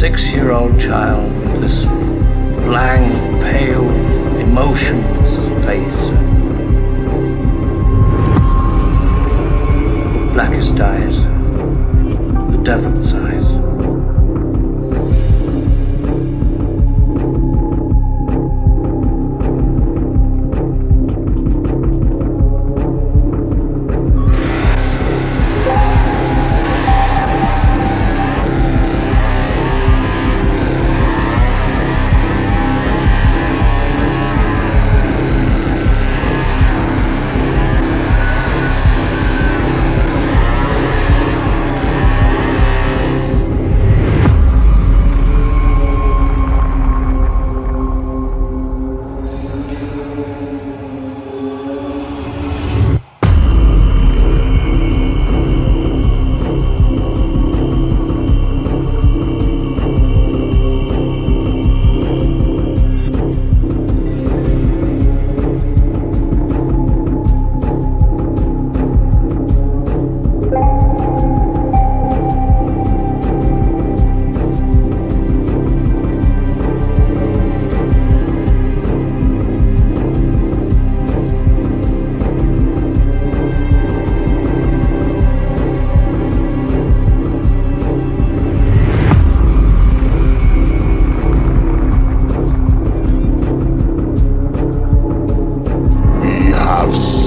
6-year-old child with this blank, pale, emotionless face. Blackest eyes, the devil's eyes.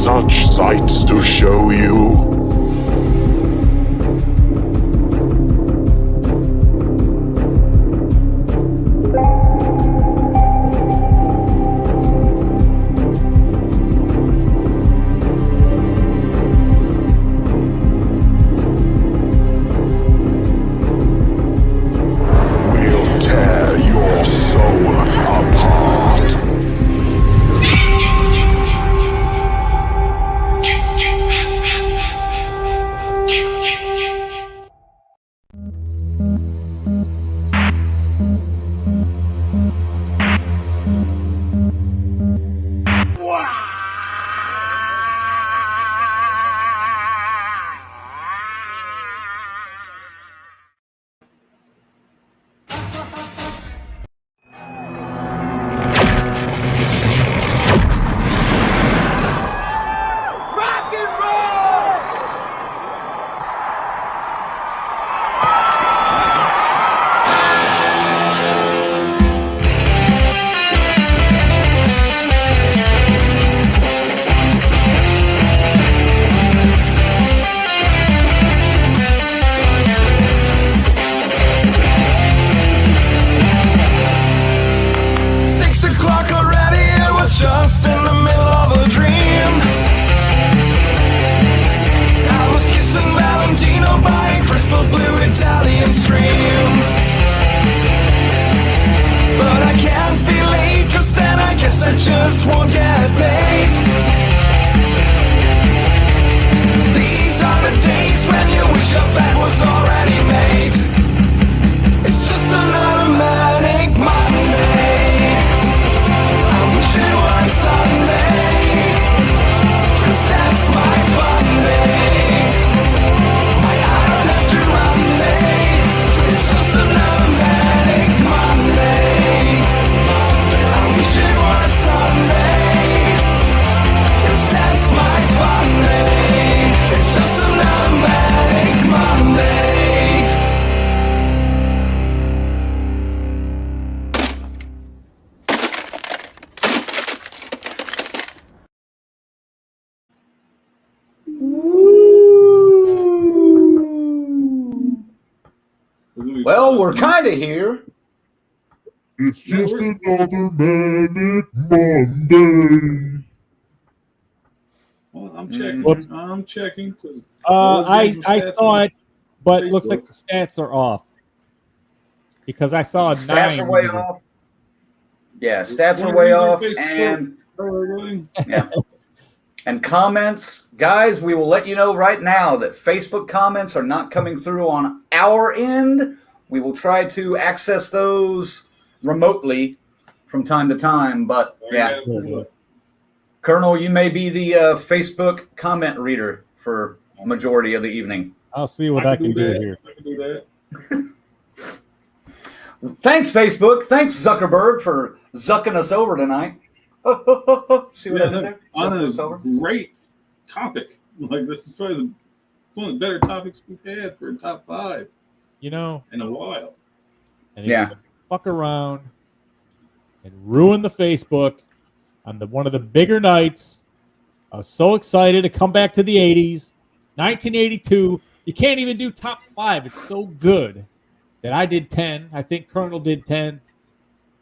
Such sights to show you. We'll tear your soul apart. Just won't get paid. These are the days when you wish your bed was already made. It's just another manic Monday. I wish it was Sunday, 'cause that's my fun day. I don't have to run late. It's just another manic Monday. I wish it was Sunday, 'cause that's my fun day. It's just another manic Monday. Well, we're kind of here. It's just another manic Monday. Well, I'm checking. Whoops. I'm checking. 'Cause I saw it, but it looks like the stats are off. Because I saw a Stats 9. are way off. Yeah, stats are way off. And yeah. And comments, guys, we will let you know right now that Facebook comments are not coming through on our end. We will try to access those remotely from time to time, but yeah. Colonel, you may be the Facebook comment reader for a majority of the evening. I'll see what I can do here. I can do that. Thanks, Facebook. Thanks, Zuckerberg, for zucking us over tonight. See what I did there? On Zucking us over? a great topic. Like, this is probably one of the better topics we've had for a top 5 You know, in a while. and if you fuck around and ruin the Facebook on one of the bigger nights. I was so excited to come back to the 80s, 1982. You can't even do top 5. It's so good that I did 10. I think Colonel did 10.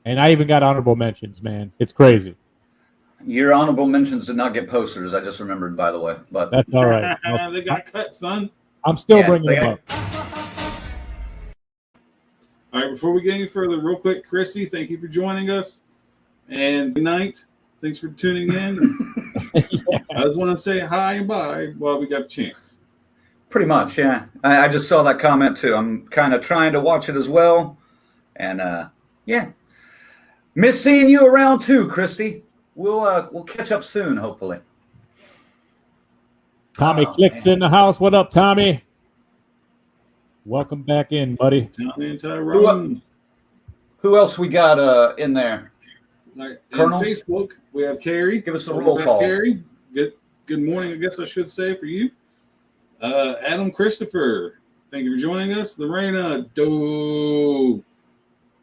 And I even got honorable mentions, man. It's crazy. Your honorable mentions did not get posters. I just remembered, by the way. But That's all right. They got cut, son. I'm still bringing them up. All right, before we get any further, real quick, Christy, thank you for joining us. And good night. Thanks for tuning in. Yeah. I just want to say hi and bye while we got a chance. Pretty much, yeah. I just saw that comment too. I'm kind of trying to watch it as well. And yeah. Miss seeing you around too, Christy. We'll catch up soon, hopefully. Tommy Clicks in the house. What up, Tommy? Welcome back in, buddy. Tommy and Tyrone. Who else we got in there? Right. Colonel? On Facebook, we have Carrie. Give us a roll call. Carrie. Good morning, I guess I should say, for you. Adam Christopher, thank you for joining us. Lorena,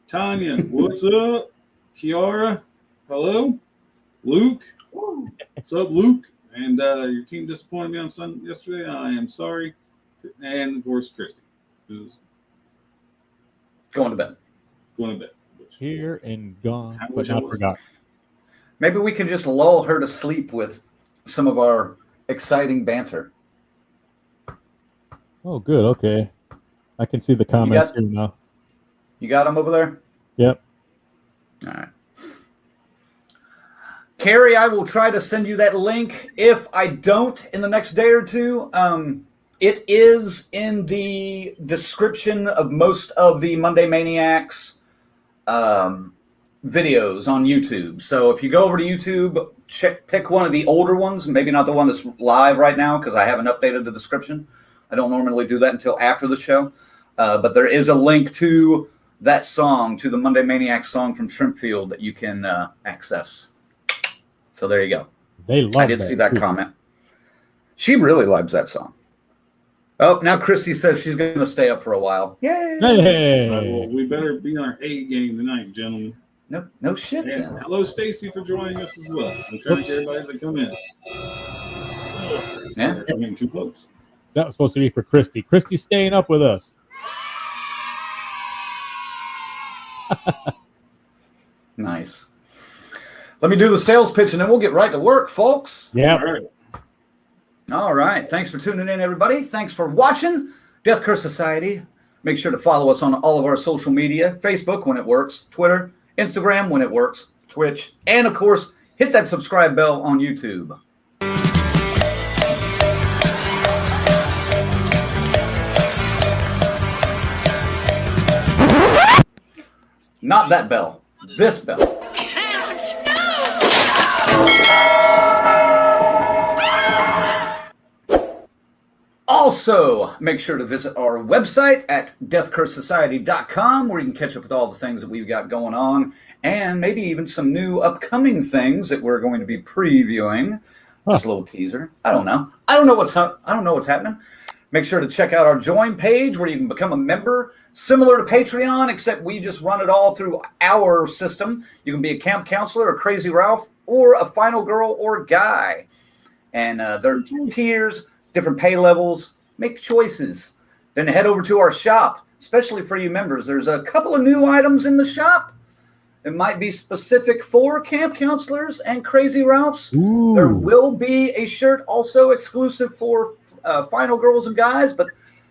Tanya, what's up? Kiara, hello. Luke, what's up, Luke? And your team disappointed me on Sunday yesterday. I am sorry. And of course, Christy, who's going to bed. Here and gone, but not forgot. Maybe we can just lull her to sleep with some of our exciting banter. Oh, good. Okay. I can see the comments here now. You got them over there? Yep. All right. Carrie, I will try to send you that link. If I don't in the next day or two, it is in the description of most of the Monday Maniacs videos on YouTube. So if you go over to YouTube, pick one of the older ones, maybe not the one that's live right now because I haven't updated the description. I don't normally do that until after the show. But there is a link to that song, to the Monday Maniacs song from Shrimpfield that you can access. So there you go. I did see that comment. She really loves that song. Oh, now Christy says she's going to stay up for a while. Yay! Hey. Well, we better be on our A game tonight, gentlemen. No shit. And hello, Stacy, for joining us as well. I'm trying to get everybody to come in. Yeah, I'm getting too close. That was supposed to be for Christy. Christy's staying up with us. Nice. Let me do the sales pitch, and then we'll get right to work, folks. Yeah. All right. Thanks for tuning in, everybody. Thanks for watching Death Curse Society. Make sure to follow us on all of our social media, Facebook when it works, Twitter, Instagram when it works, Twitch, and, of course, hit that subscribe bell on YouTube. Not that bell. This bell. Also, make sure to visit our website at deathcursesociety.com where you can catch up with all the things that we've got going on and maybe even some new upcoming things that we're going to be previewing. Just a little teaser. I don't know. I don't know what's happening. Make sure to check out our join page where you can become a member, similar to Patreon, except we just run it all through our system. You can be a camp counselor, a crazy Ralph, or a final girl or guy. And there are tiers, different pay levels. Make choices. Then head over to our shop, especially for you members. There's a couple of new items in the shop. It might be specific for camp counselors and crazy Ralphs. Ooh. There will be a shirt also exclusive for final girls and guys, but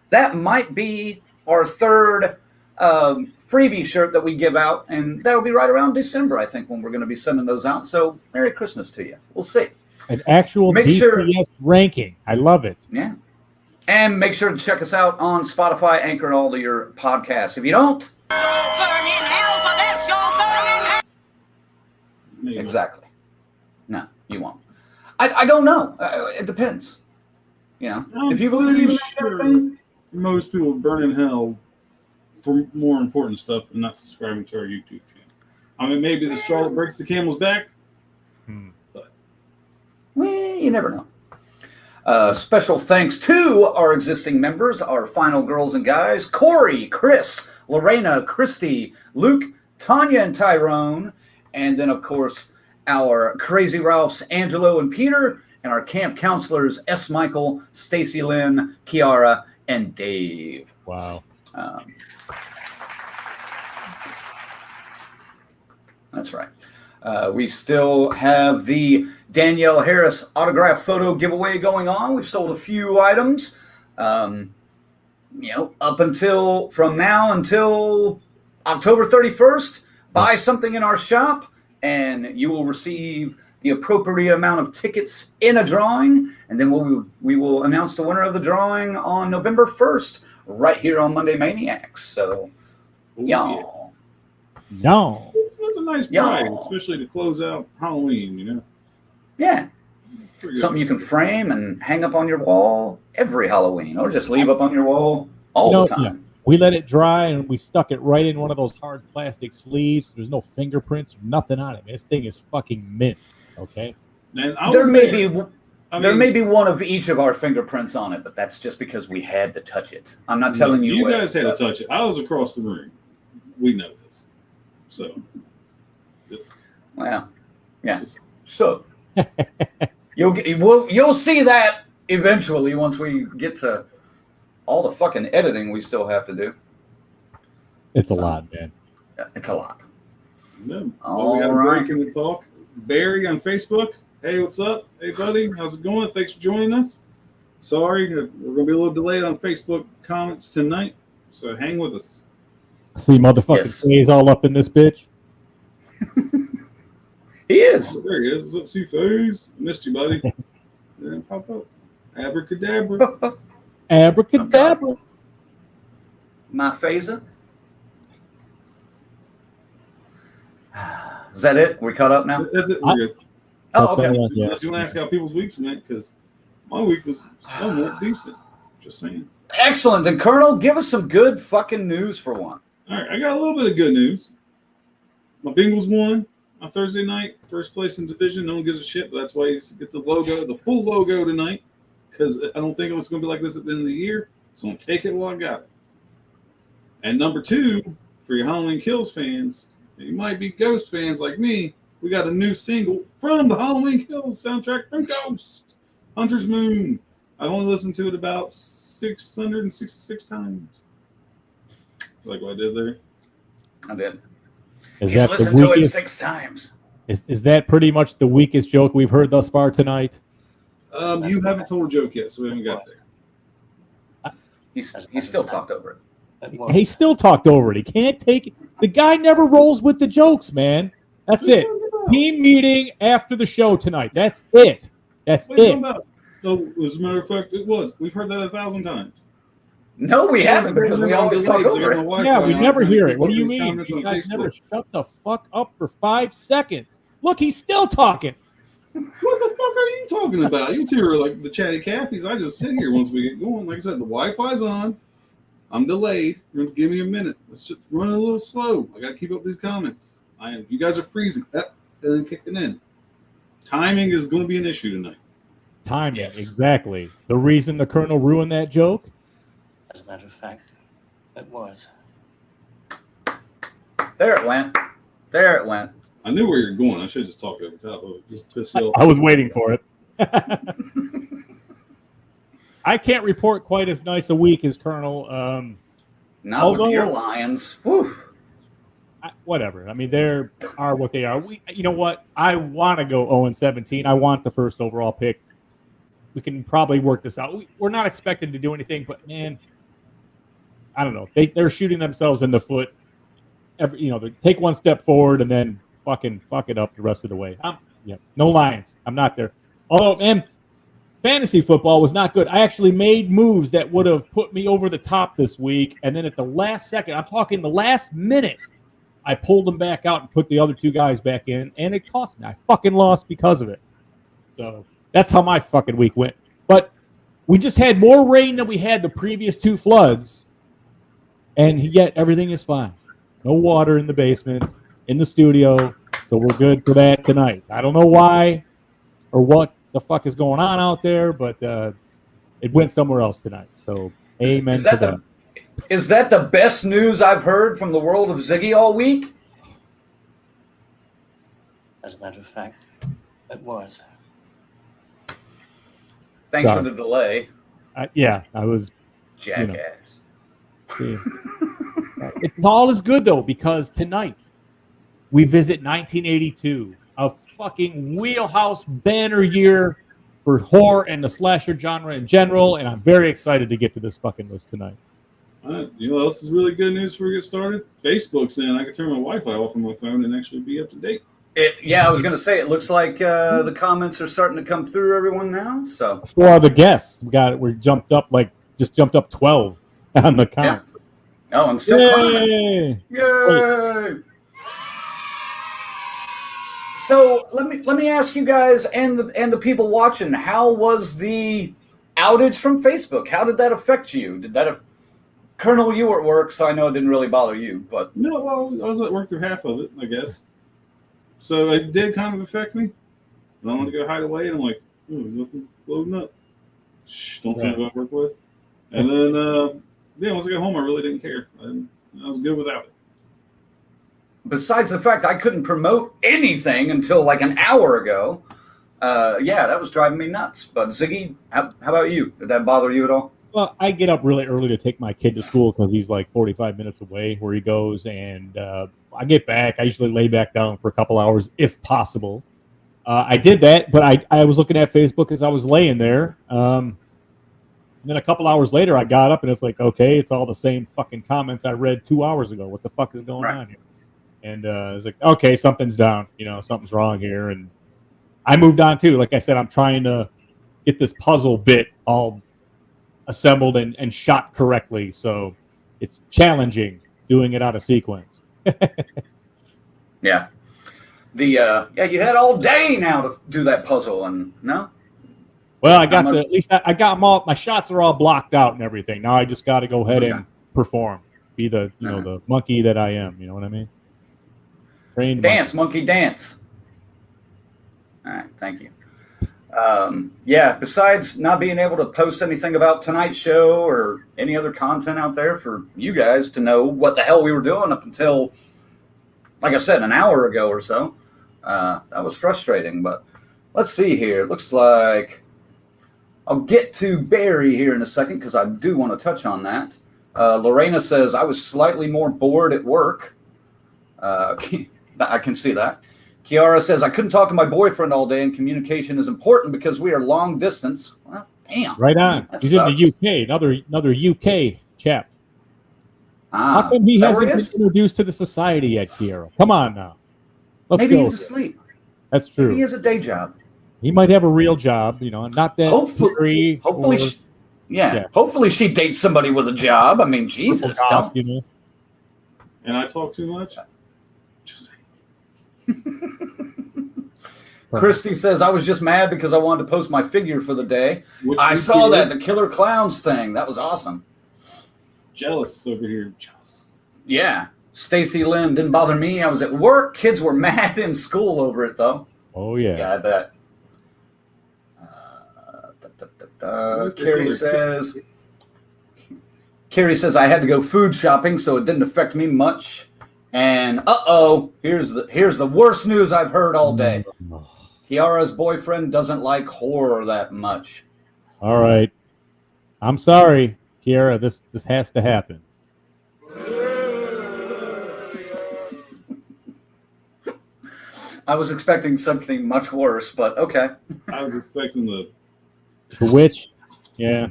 that might be our third freebie shirt that we give out, and that'll be right around December, I think, when we're going to be sending those out. So Merry Christmas to you. We'll see. An actual DCS ranking. I love it. Yeah. And make sure to check us out on Spotify, Anchor, and all of your podcasts. If you don't, burn in hell for this, you'll burn in hell. Exactly. No, you won't. I don't know. It depends. You know, if you believe in that thing, most people burn in hell for more important stuff and not subscribing to our YouTube channel. I mean, maybe the straw that breaks the camel's back. But Well, you never know. Special thanks to our existing members, our final girls and guys, Corey, Chris, Lorena, Christy, Luke, Tanya, and Tyrone. And then, of course, our Crazy Ralphs, Angelo and Peter, and our camp counselors, S. Michael, Stacy Lynn, Kiara, and Dave. Wow. That's right. We still have the Danielle Harris autograph photo giveaway going on. We've sold a few items. From now until October 31st, buy something in our shop and you will receive the appropriate amount of tickets in a drawing. And then we will announce the winner of the drawing on November 1st, right here on Monday Maniacs. So, y'all. No. it's a nice prize, especially to close out Halloween, Yeah. Something you can frame and hang up on your wall every Halloween, or just leave up on your wall all the time. Yeah. We let it dry and we stuck it right in one of those hard plastic sleeves. There's no fingerprints, nothing on it. This thing is fucking mint. Okay. And There may be one of each of our fingerprints on it, but that's just because we had to touch it. I'm not telling you. You guys had to touch it. I was across the room. We know this. So. Well, yeah. So you'll see that eventually once we get to all the fucking editing we still have to do. It's a lot, man. Yeah, it's a lot. Yeah. All we got a right. break in the talk. Barry on Facebook. Hey, what's up? Hey, buddy. How's it going? Thanks for joining us. Sorry, we're going to be a little delayed on Facebook comments tonight, so hang with us. See motherfucking Faye's all up in this bitch. He is. Oh, there he is. What's up, C-Phase? Missed you, buddy. Yeah, pop up. Abracadabra. Abracadabra. My phaser. Is that it? We're caught up now? That's it. We're good. Oh, okay. Unless you want to ask how people's weeks went, because my week was somewhat decent. Just saying. Excellent. Then, Colonel, give us some good fucking news for one. All right, I got a little bit of good news. My Bengals won on Thursday night, first place in division. No one gives a shit, but that's why you get the logo, the full logo tonight, because I don't think it's going to be like this at the end of the year. So I'm going to take it while I got it. And number two, for your Halloween Kills fans, you might be Ghost fans like me, we got a new single from the Halloween Kills soundtrack from Ghost, Hunter's Moon. I've only listened to it about 666 times. Like what I did there? I did. Is He's that the listened to it weakest? 6 times. Is that pretty much the weakest joke we've heard thus far tonight? You haven't told a joke yet, so we haven't got there. He still talked over it. He still talked over it. He can't take it. The guy never rolls with the jokes, man. That's it. Team meeting after the show tonight. That's it. That's What are you it. talking about? No, as a matter of fact, it was. We've heard that 1,000 times. No, we haven't, because we always talk over it. Yeah, we never hear it. What do you mean? You guys never shut the fuck up for 5 seconds. Look, he's still talking. What the fuck are you talking about? You two are like the chatty Cathy's. I just sit here once we get going. Like I said, the Wi-Fi's on. I'm delayed. You're going to give me a minute. Let's just run a little slow. I got to keep up these comments. You guys are freezing. And then kicking in. Timing is going to be an issue tonight. Timing, exactly. The reason the Colonel ruined that joke? As a matter of fact, it was. There it went. There it went. I knew where you're going. I should just talk over top of it. Just piss you off. I was waiting for it. I can't report quite as nice a week as Colonel. Not with your Lions. Whew. Whatever. I mean, they are what they are. You know what? I want to go 0-17. I want the first overall pick. We can probably work this out. We're not expected to do anything, but man, I don't know. They're shooting themselves in the foot. They take one step forward and then fucking fuck it up the rest of the way. No Lions. I'm not there. Although, man, fantasy football was not good. I actually made moves that would have put me over the top this week, and then at the last second, I'm talking the last minute, I pulled them back out and put the other 2 guys back in, and it cost me. I fucking lost because of it. So that's how my fucking week went. But we just had more rain than we had the previous 2 floods, And yet everything is fine. No water in the basement, in the studio, so we're good for that tonight. I don't know why or what the fuck is going on out there, but it went somewhere else tonight. So amen Is to that that. is that the best news I've heard from the world of Ziggy all week? As a matter of fact, it was. Thanks Sorry. for the delay, I was. jackass. See. It's all is good though, because tonight we visit 1982, a fucking wheelhouse banner year for horror and the slasher genre in general, and I'm very excited to get to this fucking list tonight. All right. You know what else is really good news before we get started? Facebook's in. I can turn my Wi-Fi off on my phone and actually be up to date. I was going to say, it looks like the comments are starting to come through everyone now. So So are the guests. We're jumped up 12 on the count. oh, and still climbing. Yay! Yay! So let me ask you guys and the people watching, how was the outage from Facebook? How did that affect you? Did that Colonel, you were at work, so I know it didn't really bother you, but No, well, I was at work through half of it, I guess. So it did kind of affect me. And I wanted to go hide away, and I'm like, nothing loading up. Shh, don't tell me about work with. And then, once I got home, I really didn't care. I was good without it. besides the fact I couldn't promote anything until like an hour ago, that was driving me nuts. But Ziggy, how about you? Did that bother you at all? Well, I get up really early to take my kid to school because he's like 45 minutes away where he goes. And I get back. I usually lay back down for a couple hours if possible. I did that, but I was looking at Facebook as I was laying there. And then a couple hours later, I got up and it's like, okay, it's all the same fucking comments I read 2 hours ago. What the fuck is going on here? And it's like, okay, something's down. Something's wrong here. And I moved on too. Like I said, I'm trying to get this puzzle bit all assembled and shot correctly. So it's challenging doing it out of sequence. Yeah. You had all day now to do that puzzle, and no? Well, I got at least I got them all. My shots are all blocked out and everything. Now I just got to go ahead and perform. Be the the monkey that I am. You know what I mean? Trained Dance, monkey dance. All right, thank you. Besides not being able to post anything about tonight's show or any other content out there for you guys to know what the hell we were doing up until, like I said, an hour ago or so, that was frustrating. But let's see here. It looks like I'll get to Barry here in a second because I do want to touch on that. Lorena says, I was slightly more bored at work. I can see that. Kiara says, I couldn't talk to my boyfriend all day, and communication is important because we are long distance. Well, damn. Right on. He's in the UK. Another UK chap. How come he hasn't been introduced to the society yet, Kiara? Come on now. Maybe go. He's asleep. That's true. Maybe he has a day job. He might have a real job, not that Hopefully, hopefully she dates somebody with a job. I mean, Jesus, don't. And I talk too much? Just saying. Christy says, I was just mad because I wanted to post my figure for the day. I saw that, the Killer Clowns thing. That was awesome. Jealous over here. Jealous. Yeah. Stacy Lynn didn't bother me. I was at work. Kids were mad in school over it, though. Oh, yeah. Yeah, I bet. Carrie says, I had to go food shopping, so it didn't affect me much. And here's the worst news I've heard all day. Kiara's boyfriend doesn't like horror that much. All right. I'm sorry, Kiara. This has to happen. I was expecting something much worse, but okay. I was expecting the witch. Yeah.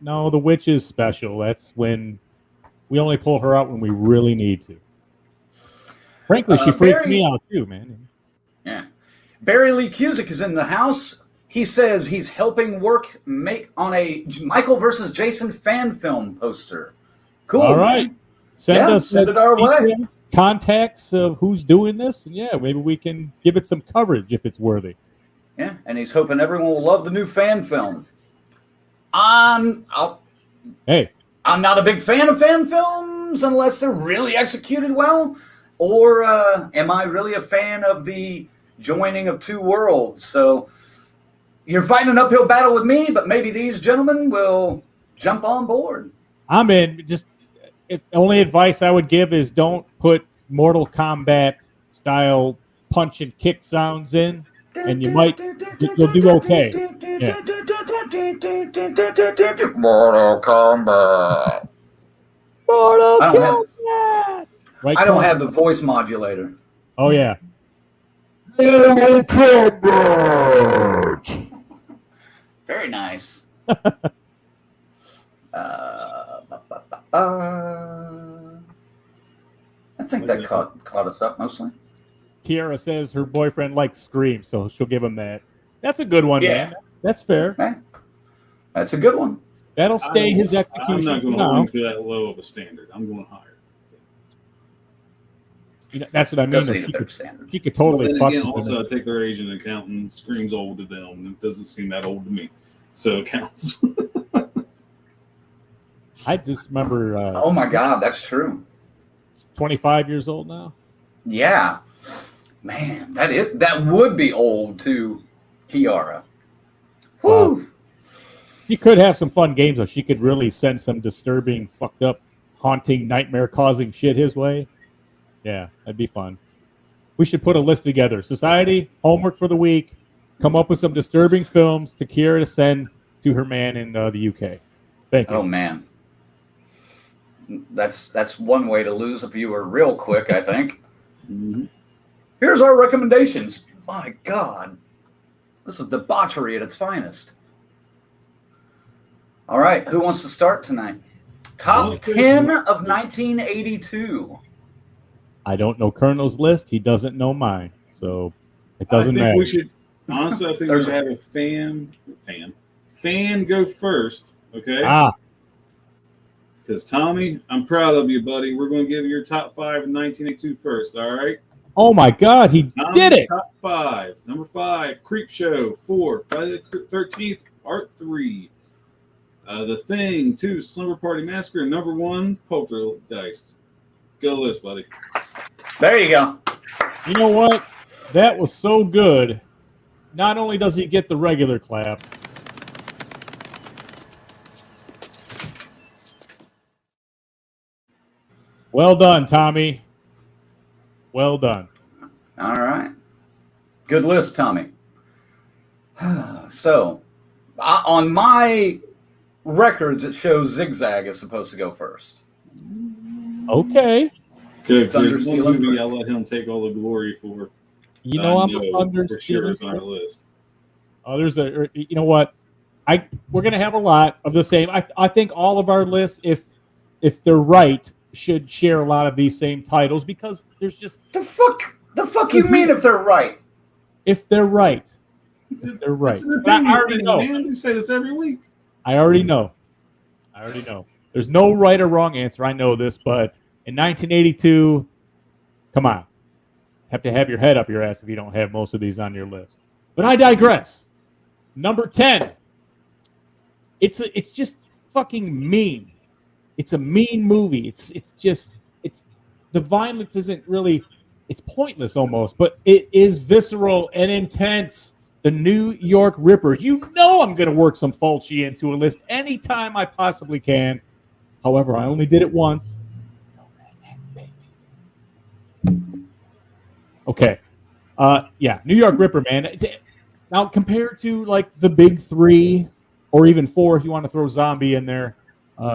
No, the witch is special. That's when we only pull her out when we really need to. Frankly, she freaks me out too, man. Yeah. Barry Lee Cusick is in the house. He says he's helping work on a Michael versus Jason fan film poster. Cool. All right. Send it our way. Contacts of who's doing this, and maybe we can give it some coverage if it's worthy. Yeah, and he's hoping everyone will love the new fan film. I'm not a big fan of fan films, films unless they're really executed well? Or am I really a fan of the joining of two worlds? So you're fighting an uphill battle with me, but maybe these gentlemen will jump on board. I'm in. Just if only advice I would give is don't put Mortal Kombat style punch and kick sounds in, and you'll do okay. Yeah. Mortal Kombat. Mortal I don't Kombat. Right, I don't Paul? have the voice modulator. Oh yeah. Mortal Kombat. Very nice. I think that caught us up mostly. Kiara says her boyfriend likes Scream, so she'll give him that. That's a good one, Yeah. man. That's fair. Man, that's a good one. That'll stay his I'm execution not for going to hold now. him to that low of a standard. I'm going higher. You know, that's what I mean. Doesn't though. need a better standard. She could totally Then fuck again, with also, I him. take their age into account, and Scream's old to them, and it doesn't seem that old to me. So it counts. I just remember. Oh my God, that's true. 25 years old now. Yeah, man, that would be old to Kiara. Whew. She could have some fun games, though. She could really send some disturbing, fucked up, haunting, nightmare-causing shit his way. Yeah, that'd be fun. We should put a list together. Society, homework for the week. Come up with some disturbing films to Kiara to send to her man in the UK. Thank you. Oh man, that's one way to lose a viewer real quick, I think. Mm-hmm. Here's our recommendations. My God, this is debauchery at its finest. All right, who wants to start tonight? Top 10 of 1982. I don't know Colonel's list. He doesn't know mine. So it doesn't matter. We should, honestly, I think we should have a fan go first, okay? Because Tommy, I'm proud of you, buddy. We're going to give you your top 5 in 1982 first, all right? Oh my God, he Tommy's did it. Top 5. Number 5, Creep Show. 4, Friday the 13th, Part 3. The Thing, 2, Slumber Party Massacre. Number 1, Poltergeist. Go list, buddy. There you go. You know what? That was so good. Not only does he get the regular clap, well done, Tommy. Well done. All right. Good list, Tommy. So, on my records, it shows Zigzag is supposed to go first. Okay. Good. Thunder There's one Seal movie and- I'll let him take all the glory for. You know I'm a for Thunder sure is Seal. on our list. Oh, there's a. You know what? We're gonna have a lot of the same. I think all of our lists, if they're right, should share a lot of these same titles because there's just The fuck you mean if they're right? if they're right. If they're right. It's an But I opinion already thing, know. man. We say this every week. I already know. There's no right or wrong answer. I know this, but in 1982, come on. Have to have your head up your ass if you don't have most of these on your list. But I digress. Number 10. It's just fucking mean. It's a mean movie. It's the violence isn't really, it's pointless almost, but it is visceral and intense. The New York Ripper. You know I'm going to work some Fulci into a list anytime I possibly can. However, I only did it once. Okay. Yeah, New York Ripper, man. Now, compared to like the big 3 or even 4, if you want to throw Zombie in there,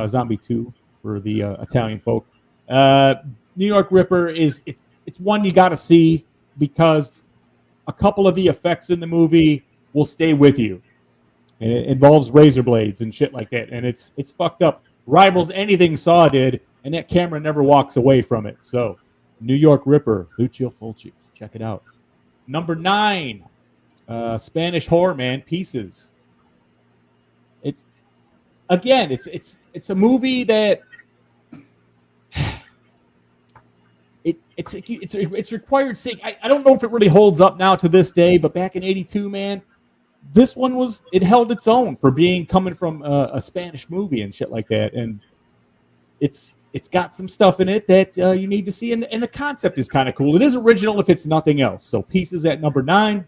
Zombie 2 for the Italian folk. New York Ripper it's one you got to see because a couple of the effects in the movie will stay with you. And it involves razor blades and shit like that, and it's fucked up. Rivals anything Saw did, and that camera never walks away from it. So, New York Ripper, Lucio Fulci, check it out. Number 9, Spanish horror, man, Pieces. It's a movie that it's required seeing. I don't know if it really holds up now to this day, but back in '82, man, this one it held its own for coming from a Spanish movie and shit like that. And it's got some stuff in it that you need to see, and the concept is kind of cool. It is original if it's nothing else. So Pieces at number 9.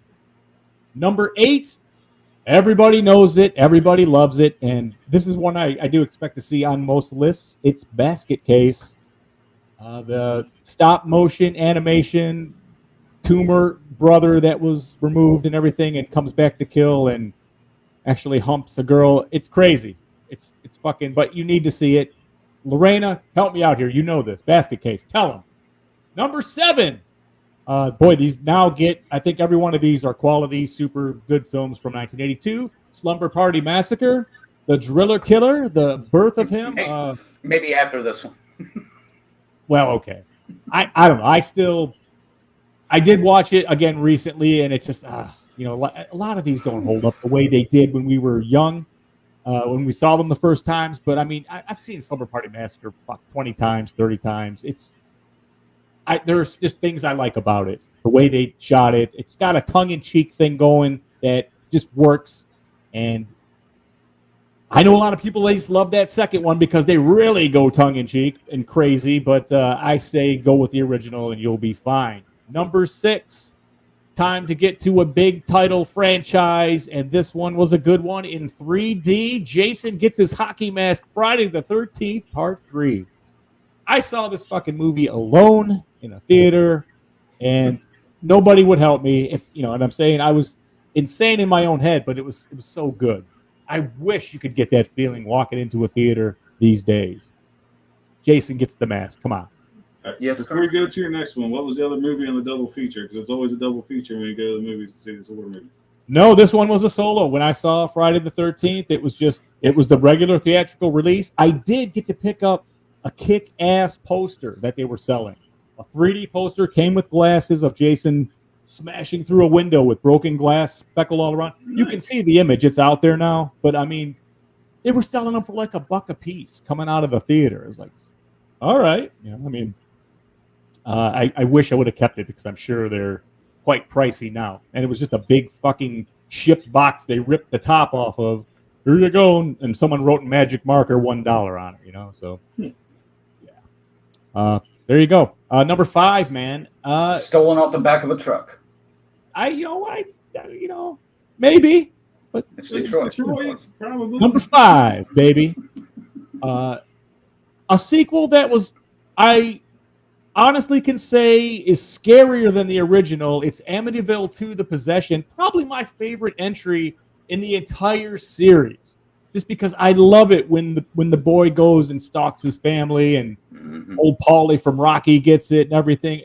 Number 8, everybody knows it, everybody loves it, and this is one I do expect to see on most lists. It's Basket Case, the stop motion animation tumor brother that was removed and everything, and comes back to kill and actually humps a girl. It's crazy. It's fucking. But you need to see it. Lorena, help me out here. You know this. Basket Case. Tell them. Number 7. Boy, these now get. I think every one of these are quality, super good films from 1982. Slumber Party Massacre, The Driller Killer, The Birth of Him. Maybe after this one. Well, okay. I don't know. I did watch it again recently, and it's just, a lot of these don't hold up the way they did when we were young, when we saw them the first times. But, I mean, I've seen Slumber Party Massacre 20 times, 30 times. There's just things I like about it. The way they shot it. It's got a tongue-in-cheek thing going that just works. And I know a lot of people just love that second one because they really go tongue-in-cheek and crazy. But I say go with the original and you'll be fine. Number 6, time to get to a big title franchise. And this one was a good one in 3D. Jason gets his hockey mask Friday the 13th, part 3. I saw this fucking movie alone in a theater, and nobody would help me. If you know what I'm saying, I was insane in my own head, but it was so good. I wish you could get that feeling walking into a theater these days. Jason gets the mask. Come on. Yes. Before we go to your next one, what was the other movie on the double feature? Because it's always a double feature when you go to the movies to see these horror movies. No, this one was a solo. When I saw Friday the 13th, it was the regular theatrical release. I did get to pick up a kick-ass poster that they were selling. A 3D poster came with glasses of Jason smashing through a window with broken glass speckled all around. You can see the image. It's out there now. But, I mean, they were selling them for like $1 a piece coming out of the theater. It was like, all right. I mean, I wish I would have kept it because I'm sure they're quite pricey now. And it was just a big fucking shipped box they ripped the top off of. Here you go. And someone wrote in magic marker $1 on it, so... there you go. Number 5, man. Stolen off the back of a truck. Maybe. But It's Detroit. Probably. Number 5, baby. A sequel that I honestly can say is scarier than the original. It's Amityville 2: The Possession. Probably my favorite entry in the entire series. Just because I love it when the boy goes and stalks his family and old Paulie from Rocky gets it and everything.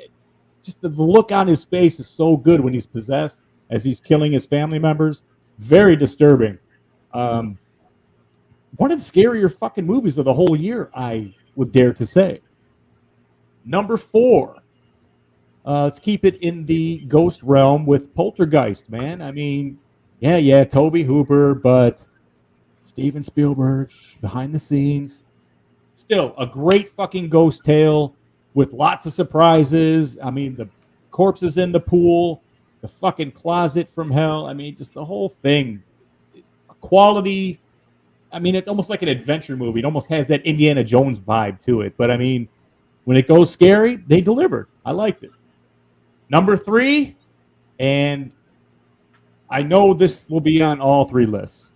Just the look on his face is so good when he's possessed as he's killing his family members. Very disturbing. One of the scarier fucking movies of the whole year, I would dare to say. Number 4. Let's keep it in the ghost realm with Poltergeist, man. I mean, yeah, Tobe Hooper, but... Steven Spielberg, behind the scenes. Still, a great fucking ghost tale with lots of surprises. I mean, the corpses in the pool, the fucking closet from hell. I mean, just the whole thing. Quality. I mean, it's almost like an adventure movie. It almost has that Indiana Jones vibe to it. But, I mean, when it goes scary, they delivered. I liked it. Number 3, and I know this will be on all 3 lists.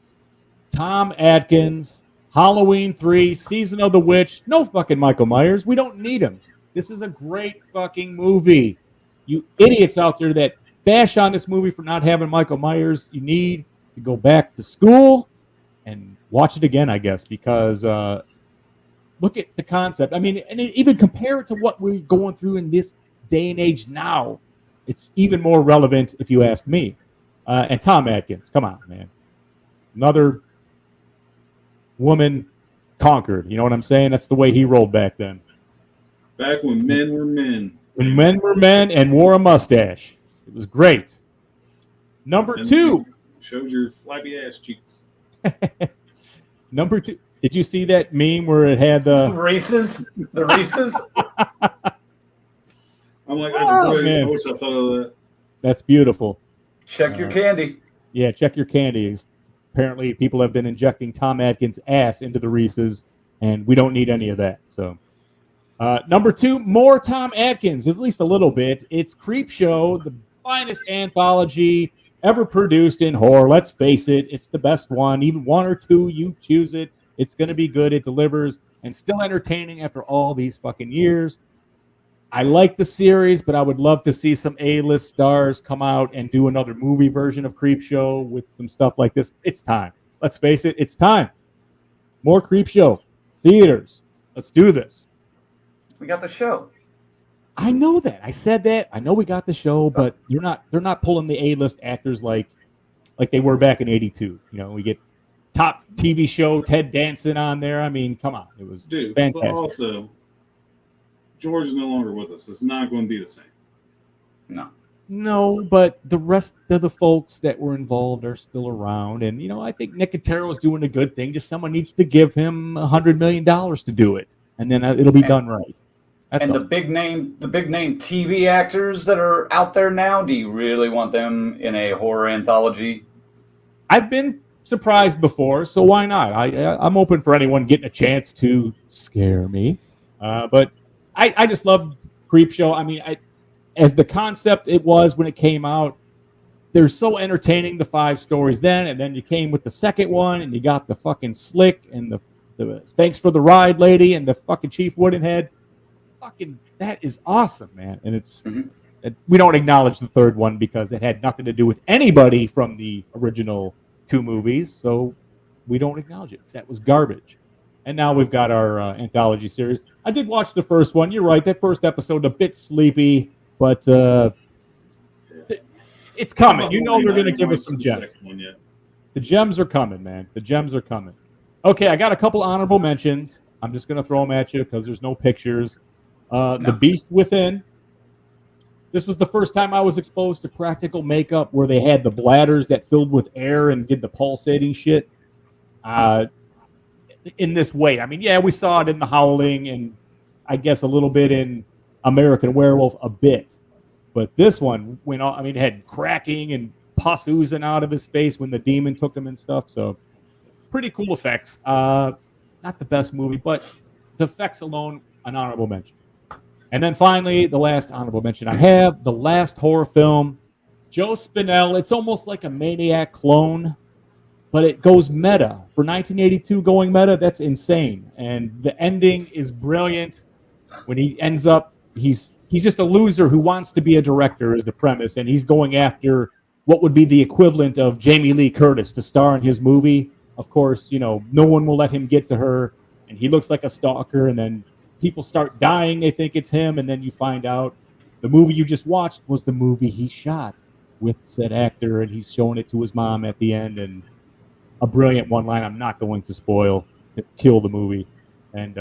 Tom Atkins, Halloween 3, Season of the Witch. No fucking Michael Myers. We don't need him. This is a great fucking movie. You idiots out there that bash on this movie for not having Michael Myers, you need to go back to school and watch it again, I guess, because look at the concept. I mean, and even compare it to what we're going through in this day and age now. It's even more relevant, if you ask me. And Tom Atkins, come on, man. Another woman conquered. You know what I'm saying? That's the way he rolled back then. Back when men were men. When men were men and wore a mustache. It was great. Number 2. Showed your flabby ass cheeks. Number 2. Did you see that meme where it had the Reese's? The Reese's? I'm like, that's brilliant. I wish I thought of that. That's beautiful. Check your candy. Yeah, check your candies. Apparently, people have been injecting Tom Atkins' ass into the Reese's and we don't need any of that. So, number 2, more Tom Atkins, at least a little bit. It's Creepshow, the finest anthology ever produced in horror. Let's face it, it's the best one. Even 1 or 2, you choose it. It's going to be good. It delivers and still entertaining after all these fucking years. I like the series, but I would love to see some A-list stars come out and do another movie version of Creepshow with some stuff like this. It's time. Let's face it, it's time. More Creepshow. Theaters. Let's do this. We got the show. I know that. I said that. I know we got the show, but they're not pulling the A-list actors like they were back in '82. You know, we get top TV show Ted Danson on there. I mean, come on. It was fantastic. But also, George is no longer with us. It's not going to be the same. No, but the rest of the folks that were involved are still around. And, you know, I think Nicotero is doing a good thing. Just someone needs to give him $100 million to do it. And then it'll be done right. That's and all. the big name TV actors that are out there now, do you really want them in a horror anthology? I've been surprised before, so why not? I'm open for anyone getting a chance to scare me. But I just love Creepshow. I mean, as the concept it was when it came out, they're so entertaining, the 5 stories then, and then you came with the second one, and you got the fucking Slick and the Thanks for the Ride lady and the fucking Chief Woodenhead. Fucking, that is awesome, man. And it's we don't acknowledge the third one because it had nothing to do with anybody from the original 2 movies, so we don't acknowledge it because that was garbage. And now we've got our anthology series. I did watch the first one. You're right. That first episode, a bit sleepy, but it's coming. You know they're going to give us some gems. The gems are coming, man. The gems are coming. Okay, I got a couple honorable mentions. I'm just going to throw them at you because there's no pictures. The Beast Within. This was the first time I was exposed to practical makeup where they had the bladders that filled with air and did the pulsating shit. In this way. I mean, yeah, we saw it in The Howling and I guess a little bit in American Werewolf a bit. But this one went on, I mean, it had cracking and pus oozing out of his face when the demon took him and stuff. So pretty cool effects. Not the best movie, but the effects alone, an honorable mention. And then finally, the last honorable mention I have, the last horror film, Joe Spinell. It's almost like a Maniac clone, but it goes meta. For 1982 going meta, that's insane. And the ending is brilliant. When he ends up, he's just a loser who wants to be a director is the premise, and he's going after what would be the equivalent of Jamie Lee Curtis to star in his movie. Of course, you know, no one will let him get to her, and he looks like a stalker, and then people start dying, they think it's him, and then you find out the movie you just watched was the movie he shot with said actor, and he's showing it to his mom at the end, and a brilliant one line I'm not going to spoil to kill the movie. And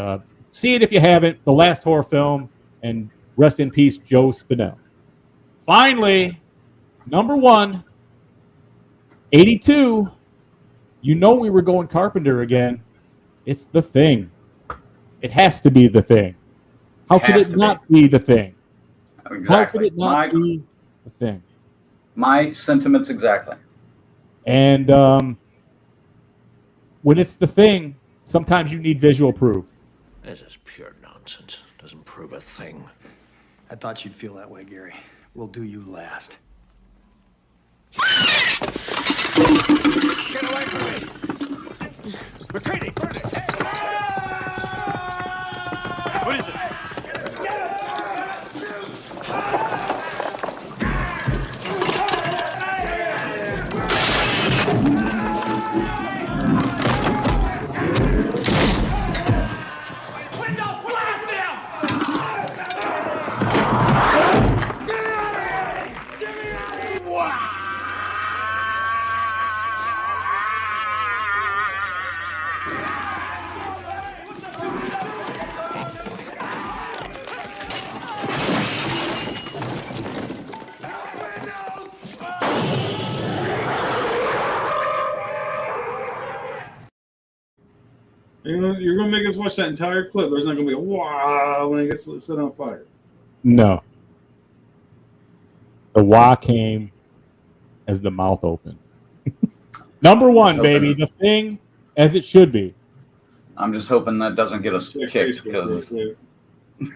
see it if you haven't. The last horror film, and rest in peace, Joe Spinell. Finally, number 1, 82. You know we were going Carpenter again. It's The Thing. It has to be The Thing. How could it not be The Thing? Exactly. How could it not be The Thing? My sentiments exactly. And when it's The Thing, sometimes you need visual proof. This is pure nonsense. Doesn't prove a thing. I thought you'd feel that way, Gary. We'll do you last. Get away from me! Retreating! What is it? You're going to make us watch that entire clip. There's not going to be a wow when it gets set on fire. No. The wah came as the mouth opened. Number 1, baby. The Thing as it should be. I'm just hoping that doesn't get us Check kicked Facebook real because quick.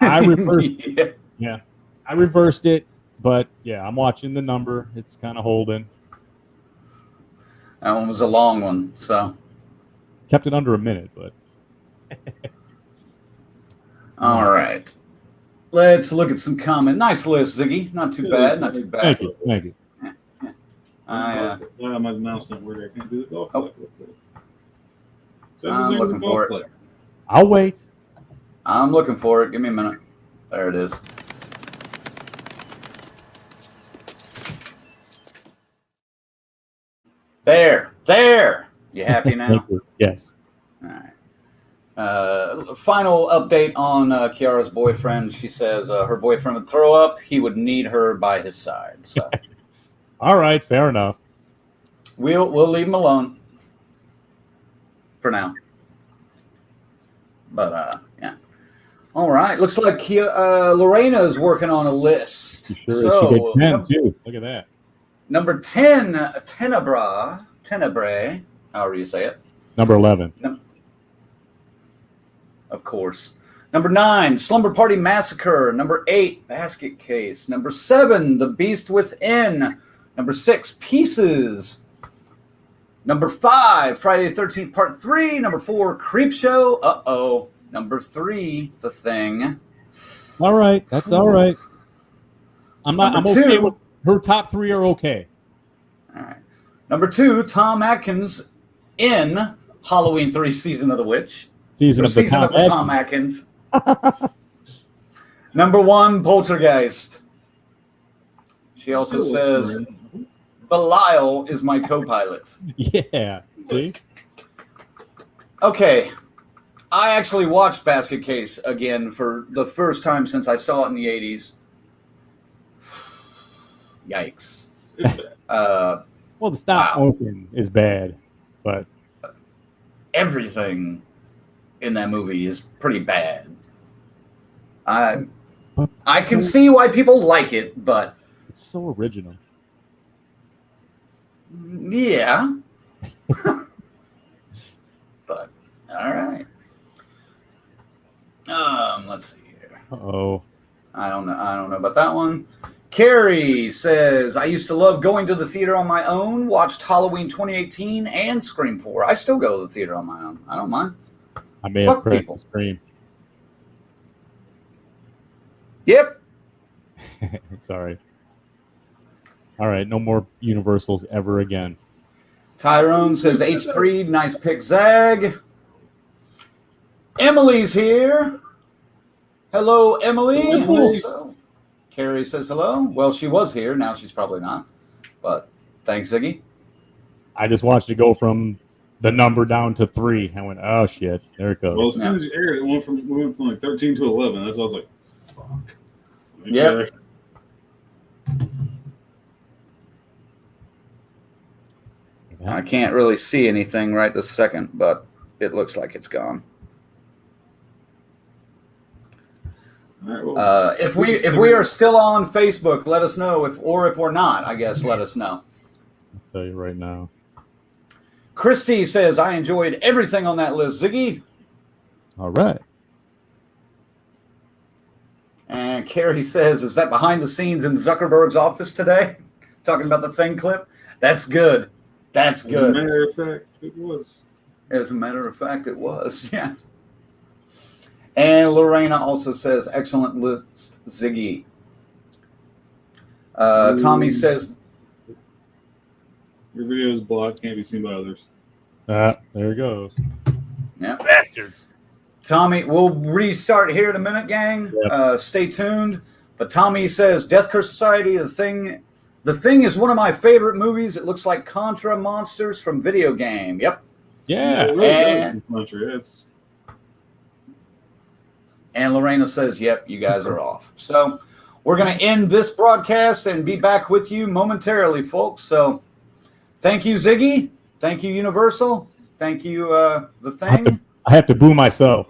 I reversed. yeah. Yeah, I reversed it, but yeah, I'm watching the number. It's kind of holding. That one was a long one, so Kept it under a minute, but all right. Let's look at some comment. Nice list, Ziggy. Not too bad. Not too bad. thank you, thank you. My mouse don't work. I can't do the golf Oh. clap real quick. So I'm just looking golf for it. clap. I'll wait. I'm looking for it. Give me a minute. There it is. There. You happy now? Thank you. Yes. All right. Final update on Kiara's boyfriend. She says her boyfriend would throw up. He would need her by his side. So All right, fair enough. we'll leave him alone for now. But yeah. All right. Looks like Lorena is working on a list. She sure is. So, She did 10 too. Look at that. Number 10, Tenebrae, however you say it. Number 11. Of course. Number 9, Slumber Party Massacre. Number 8, Basket Case. Number 7, The Beast Within. Number 6, Pieces. Number 5, Friday the 13th Part 3. Number 4, Creepshow. Uh-oh. Number 3, The Thing. All right, that's all right. I'm Number okay 2. with her top 3 are okay. All right. Number 2, Tom Atkins in Halloween 3 Season of the Witch. Season of the Tom Atkins. Number 1, Poltergeist. She also says, Belial is my co-pilot. Yeah. See? Okay. I actually watched Basket Case again for the first time since I saw it in the 80s. Yikes. Well, the stop motion is bad, but everything in that movie is pretty bad. I can see why people like it, but it's so original. Yeah. But all right. Let's see here. Uh-oh. I don't know about that one. Carrie says, I used to love going to the theater on my own, watched Halloween 2018 and Scream 4. I still go to the theater on my own. I don't mind. I may Fuck have cracked people. the Scream. Yep. Sorry. All right, no more Universals ever again. Tyrone says H3, nice pick, Zag. Emily's here. Hello, Emily. Also, Carrie says hello. Well, she was here. Now she's probably not. But thanks, Ziggy. I just watched it go from the number down to 3. I went, oh, shit. There it goes. Well, as soon as you aired it, we went from like 13 to 11. That's why I was like, fuck. Yep. I can't really see anything right this second, but it looks like it's gone. All right, well, If we are still on Facebook, let us know. If we're not, I guess let us know. I'll tell you right now. Christy says, I enjoyed everything on that list, Ziggy. All right. And Carrie says, is that behind the scenes in Zuckerberg's office today? Talking about the Thing clip? That's good. That's good. As a matter of fact, it was. As a matter of fact, it was. Yeah. And Lorena also says, excellent list, Ziggy. Tommy says, Your video is blocked, can't be seen by others. There it goes. yeah. Bastards. Tommy, we'll restart here in a minute, gang. Yep. Stay tuned. But Tommy says, Death Curse Society, The Thing is one of my favorite movies. It looks like Contra monsters from video game. Yep. Yeah. And Lorena says, yep, you guys are off. So we're going to end this broadcast and be back with you momentarily, folks. So thank you, Ziggy. Thank you, Universal. Thank you, The Thing. I have to boo myself.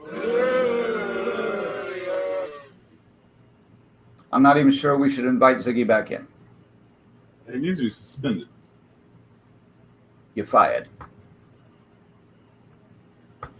I'm not even sure we should invite Ziggy back in. It needs to be suspended. You're fired.